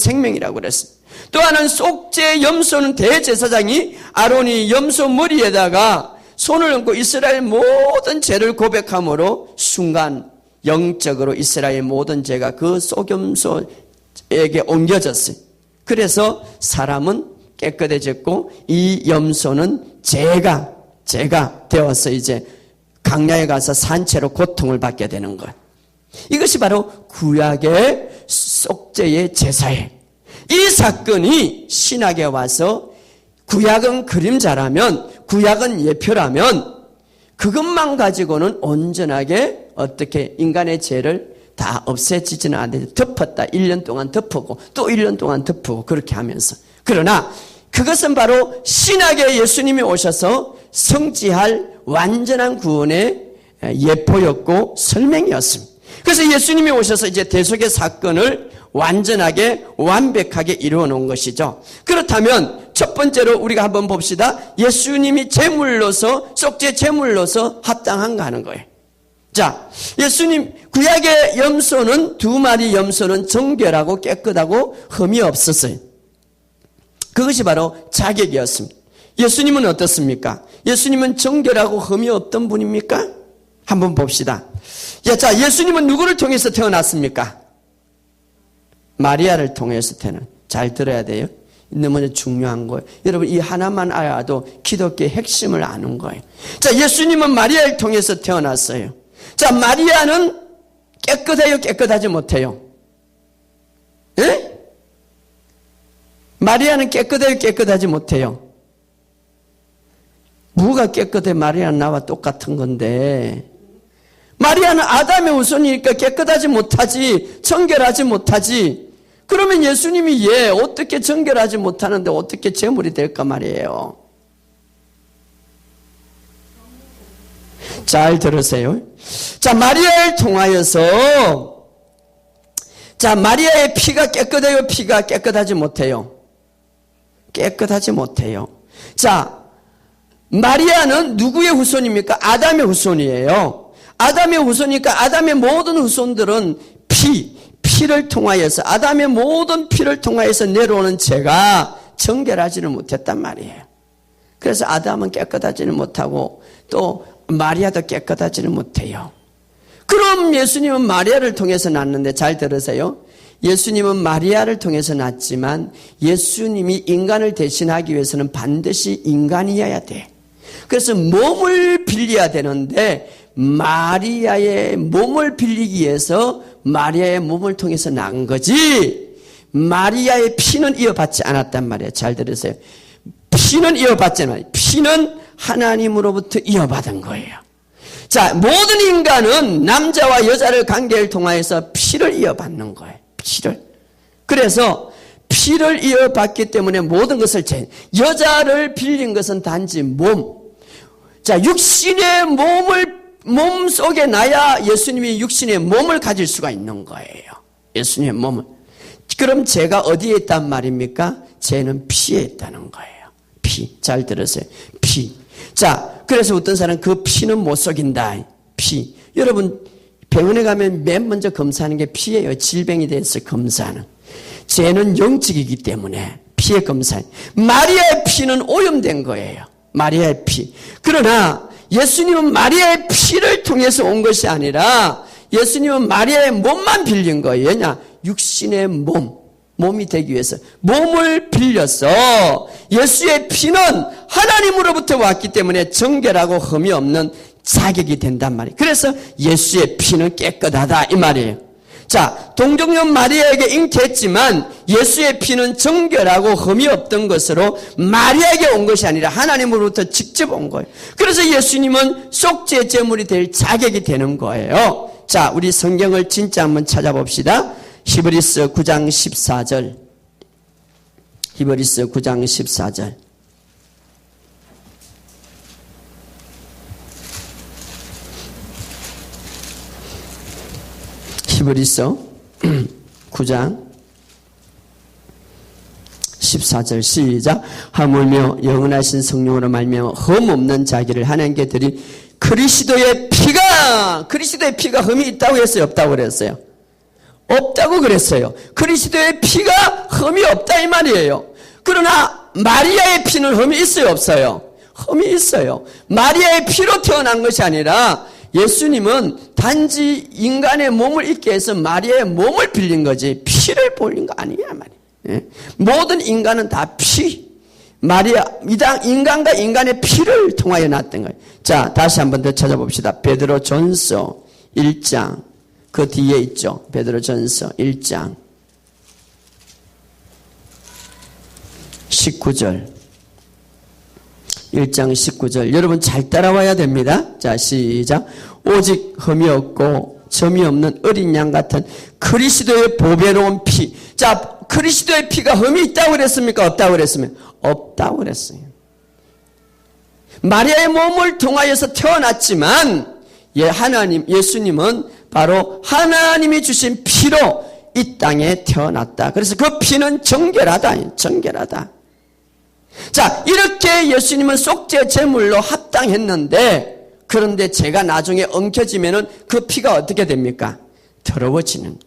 생명이라고 그랬어요. 또 하나는 속죄 염소는 대제사장이 아론이 염소 머리에다가 손을 얹고 이스라엘 모든 죄를 고백함으로 순간 영적으로 이스라엘 모든 죄가 그 속염소에게 옮겨졌어요. 그래서 사람은 깨끗해졌고 이 염소는 죄가 되어서 이제 강야에 가서 산채로 고통을 받게 되는 것. 이것이 바로 구약의 속죄의 제사예요. 이 사건이 신약에 와서 구약은 그림자라면, 구약은 예표라면 그것만 가지고는 온전하게 어떻게 인간의 죄를 다 없애지지는 않는데 덮었다. 1년 동안 덮고 또 1년 동안 덮고 그렇게 하면서. 그러나 그것은 바로 신약에 예수님이 오셔서 성취할 완전한 구원의 예포였고 설명이었습니다. 그래서 예수님이 오셔서 이제 대속의 사건을 완전하게 완벽하게 이루어 놓은 것이죠. 그렇다면 첫 번째로 우리가 한번 봅시다. 예수님이 제물로서 속죄 제물로서 합당한가 하는 거예요. 자, 예수님 구약의 염소는 두 마리 염소는 정결하고 깨끗하고 흠이 없었어요. 그것이 바로 자격이었습니다. 예수님은 어떻습니까? 예수님은 정결하고 흠이 없던 분입니까? 한번 봅시다. 자, 예수님은 누구를 통해서 태어났습니까? 마리아를 통해서 잘 들어야 돼요. 너무나 중요한 거예요. 여러분 이 하나만 알아도 기독교의 핵심을 아는 거예요. 자, 예수님은 마리아를 통해서 태어났어요. 자, 마리아는 깨끗해요? 깨끗하지 못해요? 예? 마리아는 깨끗해요? 깨끗하지 못해요? 뭐가 깨끗해? 마리아는 나와 똑같은 건데. 마리아는 아담의 후손이니까 깨끗하지 못하지, 정결하지 못하지. 그러면 예수님이 어떻게 정결하지 못하는데 어떻게 제물이 될까 말이에요. 잘 들으세요. 자, 마리아를 통하여서 마리아의 피가 깨끗해요? 피가 깨끗하지 못해요? 깨끗하지 못해요. 자, 마리아는 누구의 후손입니까? 아담의 후손이에요. 아담의 후손이니까 아담의 모든 후손들은 피를 통하여서 아담의 모든 피를 통하여서 내려오는 죄가 정결하지는 못했단 말이에요. 그래서 아담은 깨끗하지는 못하고 또 마리아도 깨끗하지는 못해요. 그럼 예수님은 마리아를 통해서 낳는데 잘 들으세요. 예수님은 마리아를 통해서 낳지만 예수님이 인간을 대신하기 위해서는 반드시 인간이어야 돼. 그래서 몸을 빌려야 되는데 마리아의 몸을 빌리기 위해서 마리아의 몸을 통해서 낳은 거지 마리아의 피는 이어받지 않았단 말이에요. 잘 들으세요. 피는 이어받지 않아요. 피는 하나님으로부터 이어받은 거예요. 자, 모든 인간은 남자와 여자를 관계를 통하여서 피를 이어받는 거예요. 피를. 그래서 피를 이어받기 때문에 모든 것을 여자를 빌린 것은 단지 몸. 자, 육신의 몸 속에 나야 예수님이 육신의 몸을 가질 수가 있는 거예요. 예수님의 몸을. 그럼 죄가 어디에 있단 말입니까? 죄는 피에 있다는 거예요. 피. 잘 들으세요. 피. 자, 그래서 어떤 사람은 그 피는 못 속인다. 피. 여러분, 병원에 가면 맨 먼저 검사하는 게 피예요. 질병에 대해서 검사하는. 죄는 영적이기 때문에 피의 검사. 마리아의 피는 오염된 거예요. 마리아의 피. 그러나 예수님은 마리아의 피를 통해서 온 것이 아니라 예수님은 마리아의 몸만 빌린 거예요. 왜냐? 육신의 몸이 되기 위해서 몸을 빌려서 예수의 피는 하나님으로부터 왔기 때문에 정결하고 흠이 없는 자격이 된단 말이에요. 그래서 예수의 피는 깨끗하다 이 말이에요. 자, 동정녀 마리아에게 잉태했지만 예수의 피는 정결하고 흠이 없던 것으로 마리아에게 온 것이 아니라 하나님으로부터 직접 온 거예요. 그래서 예수님은 속죄 제물이 될 자격이 되는 거예요. 자, 우리 성경을 진짜 한번 찾아봅시다. 히브리서 9장 14절. 히브리서 9장 14절. 히브리서 9장 14절 시작. 하물며 영원하신 성령으로 말미암아 흠 없는 자기를 하나님께 드린 그리스도의 피가 흠이 있다고 했어요? 없다고 그랬어요? 없다고 그랬어요. 그리스도의 피가 흠이 없다 이 말이에요. 그러나 마리아의 피는 흠이 있어요, 없어요? 흠이 있어요. 마리아의 피로 태어난 것이 아니라 예수님은 단지 인간의 몸을 입게 해서 마리아의 몸을 빌린 거지 피를 볼린 거 아니냐 말이에요. 예? 모든 인간은 다 피, 마리아, 인간과 인간의 피를 통하여 났던 거예요. 자, 다시 한 번 더 찾아봅시다. 베드로전서 1장, 그 뒤에 있죠. 베드로전서 1장 19절. 1장 19절. 여러분 잘 따라와야 됩니다. 자, 시작. 오직 흠이 없고 점이 없는 어린 양 같은 그리스도의 보배로운 피. 자, 그리스도의 피가 흠이 있다고 그랬습니까? 없다고 그랬으면? 없다고 그랬어요. 마리아의 몸을 통하여서 태어났지만 예수님은 바로 하나님이 주신 피로 이 땅에 태어났다. 그래서 그 피는 정결하다. 정결하다. 자, 이렇게 예수님은 속죄 제물로 합당했는데 그런데 제가 나중에 엉켜지면은 그 피가 어떻게 됩니까? 더러워지는.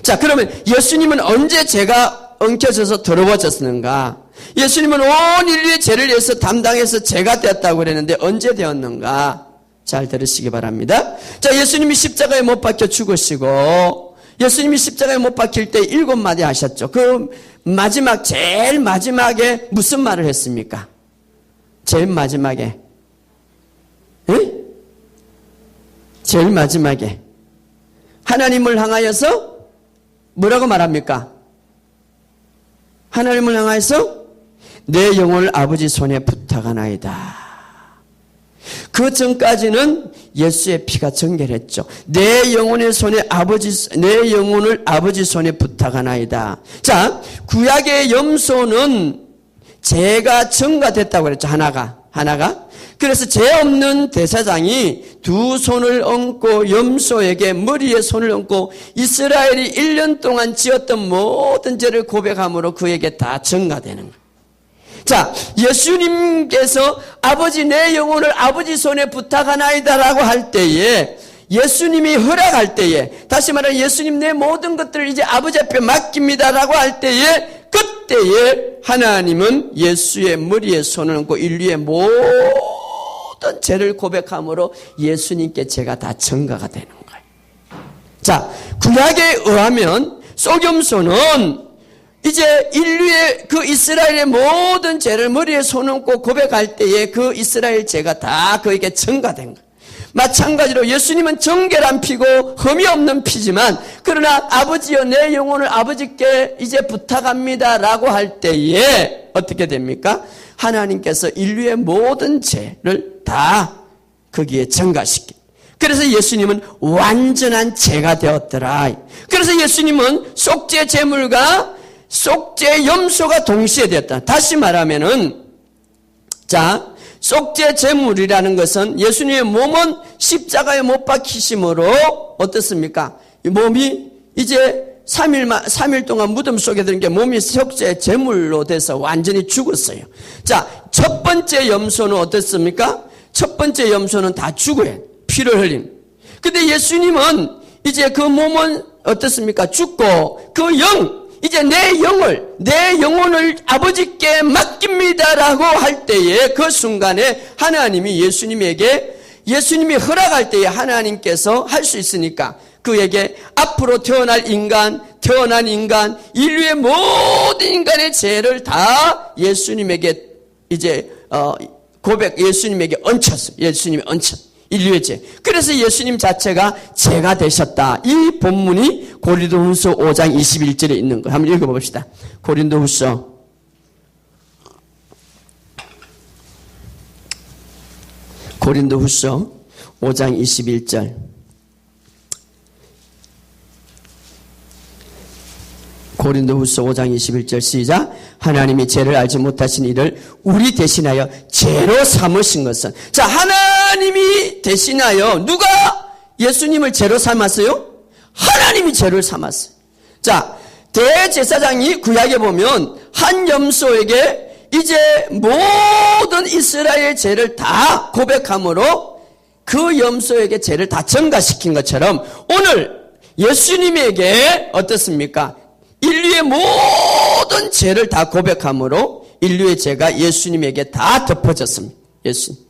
자, 그러면 예수님은 언제 죄가 엉켜져서 더러워졌는가? 예수님은 온 인류의 죄를 위해서 담당해서 죄가 되었다고 그랬는데 언제 되었는가? 잘 들으시기 바랍니다. 자, 예수님이 십자가에 못 박혀 죽으시고 예수님이 십자가에 못 박힐 때 7마디 하셨죠. 그 마지막 제일 마지막에 무슨 말을 했습니까? 제일 마지막에 제일 마지막에 하나님을 향하여서 뭐라고 말합니까? 하나님을 향하여서 내 영혼을 아버지 손에 부탁하나이다. 그 전까지는 예수의 피가 정결했죠. 내 영혼을 아버지 손에 부탁하나이다. 자, 구약의 염소는 죄가 증가됐다고 그랬죠. 하나가. 그래서 죄 없는 대사장이 두 손을 얹고 염소에게 머리에 손을 얹고 이스라엘이 1년 동안 지었던 모든 죄를 고백함으로 그에게 다 증가되는 거예요. 자, 예수님께서 아버지 내 영혼을 아버지 손에 부탁하나이다라고 할 때에 예수님이 허락할 때에 다시 말하면 예수님 내 모든 것들을 이제 아버지 앞에 맡깁니다라고 할 때에 그때에 하나님은 예수의 머리에 손을 얹고 인류의 모든 죄를 고백함으로 예수님께 죄가 다 증가가 되는 거예요. 자, 구약에 의하면 속염소는 이제 인류의 그 이스라엘의 모든 죄를 머리에 손 얹고 고백할 때에 그 이스라엘 죄가 다 그에게 증가된 거예요. 마찬가지로 예수님은 정결한 피고 흠이 없는 피지만 그러나 아버지여 내 영혼을 아버지께 이제 부탁합니다라고 할 때에 어떻게 됩니까? 하나님께서 인류의 모든 죄를 다 거기에 증가시키. 그래서 예수님은 완전한 죄가 되었더라. 그래서 예수님은 속죄 제물과 속죄 염소가 동시에 되었다. 다시 말하면은 자, 속죄 제물이라는 것은 예수님의 몸은 십자가에 못 박히심으로 어떻습니까? 이 몸이 이제 3일 동안 무덤 속에 들은 게 몸이 속죄 제물로 돼서 완전히 죽었어요. 자, 첫 번째 염소는 어떻습니까? 첫 번째 염소는 다 죽어요. 피를 흘린. 근데 예수님은 이제 그 몸은 어떻습니까? 죽고 그 이제 내 영혼을 아버지께 맡깁니다라고 할 때에 그 순간에 하나님이 예수님이 허락할 때에 하나님께서 할 수 있으니까 그에게 앞으로 태어난 인간, 인류의 모든 인간의 죄를 다 예수님에게 이제 예수님에게 얹혔어요. 예수님이 얹혔어요. 인류의 죄. 그래서 예수님 자체가 죄가 되셨다. 이 본문이 고린도후서 5장 21절에 있는 거 한번 읽어봅시다. 고린도후서 5장 21절. 고린도후서 5장 21절 시작. 하나님이 죄를 알지 못하신 이를 우리 대신하여 죄로 삼으신 것은. 자, 하나님이 대신하여 누가 예수님을 죄로 삼았어요? 하나님이 죄를 삼았어요. 자, 대제사장이 구약에 보면 한 염소에게 이제 모든 이스라엘 죄를 다 고백함으로 그 염소에게 죄를 다 증가시킨 것처럼 오늘 예수님에게 어떻습니까? 인류의 모든 모든 죄를 다 고백함으로 인류의 죄가 예수님에게 다 덮어졌습니다. 예수님.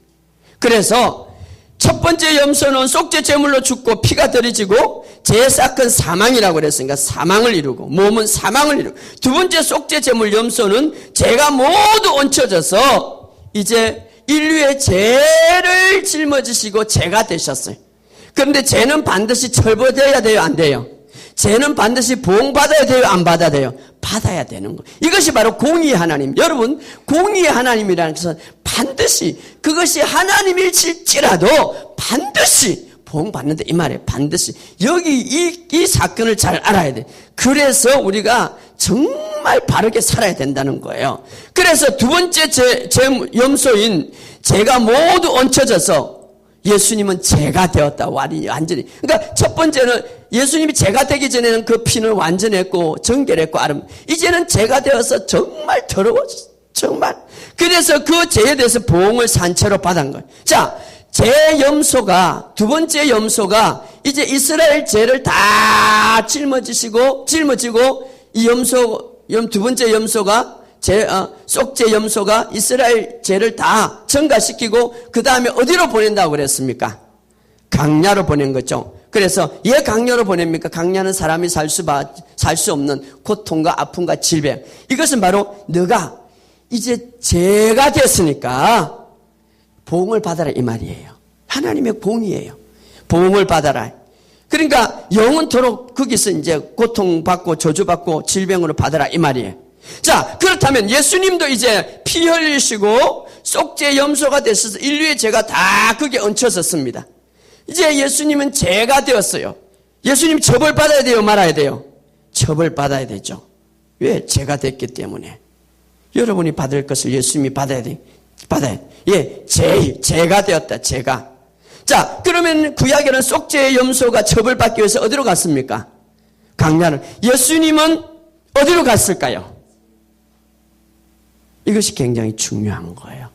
그래서 첫 번째 염소는 속죄 제물로 죽고 피가 들여지고 죄의 싹은 사망이라고 그랬으니까 사망을 이루고 몸은 사망을 이루고, 두 번째 속죄 제물 염소는 죄가 모두 얹혀져서 이제 인류의 죄를 짊어지시고 죄가 되셨어요. 그런데 죄는 반드시 철거되어야 돼요, 안 돼요? 죄는 반드시 보응받아야 돼요, 안 받아야 돼요? 받아야 되는 거예요. 이것이 바로 공의의 하나님. 여러분, 공의의 하나님이라는 것은 반드시, 그것이 하나님일지라도 반드시 보응받는다 이 말이에요. 반드시. 여기 이 사건을 잘 알아야 돼. 그래서 우리가 정말 바르게 살아야 된다는 거예요. 그래서 두 번째 염소인 죄가 모두 얹혀져서 예수님은 죄가 되었다. 완전히. 그러니까 첫 번째는 예수님이 죄가 되기 전에는 그 피는 완전했고 정결했고 이제는 죄가 되어서 정말 더러워졌어. 정말. 그래서 그 죄에 대해서 보응을 산채로 받은 거예요. 자, 죄염소가, 두 번째 염소가 이제 이스라엘 죄를 다 짊어지고 이 두 번째 염소가 속죄 염소가 이스라엘 죄를 다 전가시키고 그 다음에 어디로 보낸다고 그랬습니까? 강야로 보낸 거죠. 그래서 왜 강야로 보냅니까? 강야는 사람이 살 수 없는 고통과 아픔과 질병. 이것은 바로 너가 이제 죄가 됐으니까 보응을 받아라 이 말이에요. 하나님의 공의예요. 보응을 받아라. 그러니까 영원토록 거기서 이제 고통받고 저주받고 질병으로 받아라 이 말이에요. 자, 그렇다면 예수님도 이제 피 흘리시고 속죄 염소가 되셔서 인류의 죄가 다 거기에 얹혀졌습니다. 이제 예수님은 죄가 되었어요. 예수님 처벌받아야 돼요, 말아야 돼요? 처벌받아야 되죠. 왜? 죄가 됐기 때문에. 여러분이 받을 것을 예수님이 받아야 돼. 예, 죄가 되었다, 죄가. 자, 그러면 구약에는 속죄의 염소가 처벌받기 위해서 어디로 갔습니까? 강야를. 예수님은 어디로 갔을까요? 이것이 굉장히 중요한 거예요.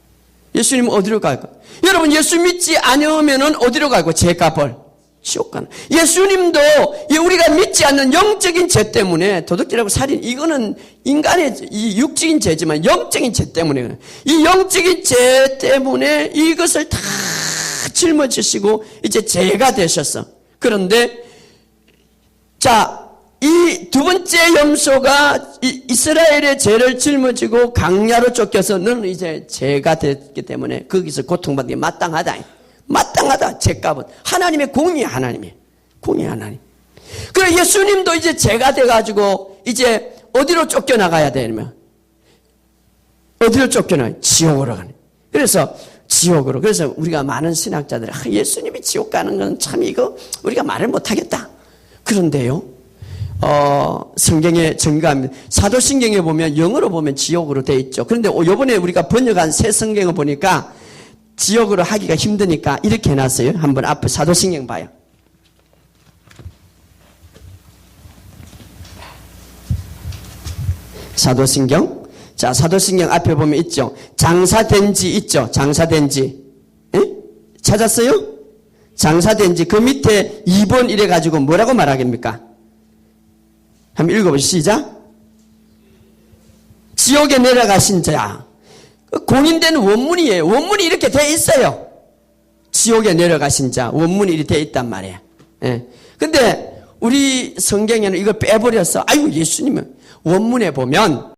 예수님은 어디로 갈까? 여러분, 예수 믿지 않으면은 어디로 가고? 죄값을 지옥 가는. 예수님도 우리가 믿지 않는 영적인 죄 때문에 도둑질하고 살인, 이거는 인간의 이 육적인 죄지만 영적인 죄 때문에, 이 영적인 죄 때문에 이것을 다 짊어지시고 이제 죄가 되셨어. 그런데 자, 이 두 번째 염소가 이스라엘의 죄를 짊어지고 강야로 쫓겨서 너는 이제 죄가 됐기 때문에 거기서 고통받는 게 마땅하다. 죄값은 하나님의 공의, 공의 하나님. 그래, 예수님도 이제 죄가 돼가지고 이제 어디로 쫓겨나가야 되냐면 어디로 쫓겨나요? 지옥으로 가네. 그래서 지옥으로. 그래서 우리가 많은 신학자들이 예수님이 지옥 가는 건 참 이거 우리가 말을 못하겠다. 그런데요, 성경에 증거합니다. 사도신경에 보면 영어로 보면 지옥으로 되어 있죠. 그런데 이번에 우리가 번역한 새 성경을 보니까 지옥으로 하기가 힘드니까 이렇게 해놨어요. 한번 앞에 사도신경 봐요. 사도신경. 자, 사도신경 앞에 보면 있죠. 장사된지 있죠. 장사된지. 찾았어요? 장사된지. 그 밑에 2번 이래 가지고 뭐라고 말하겠습니까? 한번 읽어보시죠. 시작. 지옥에 내려가신 자. 공인된 원문이에요. 원문이 이렇게 돼 있어요. 지옥에 내려가신 자. 원문이 이렇게 돼 있단 말이에요. 예. 근데 우리 성경에는 이걸 빼버려서, 예수님은 원문에 보면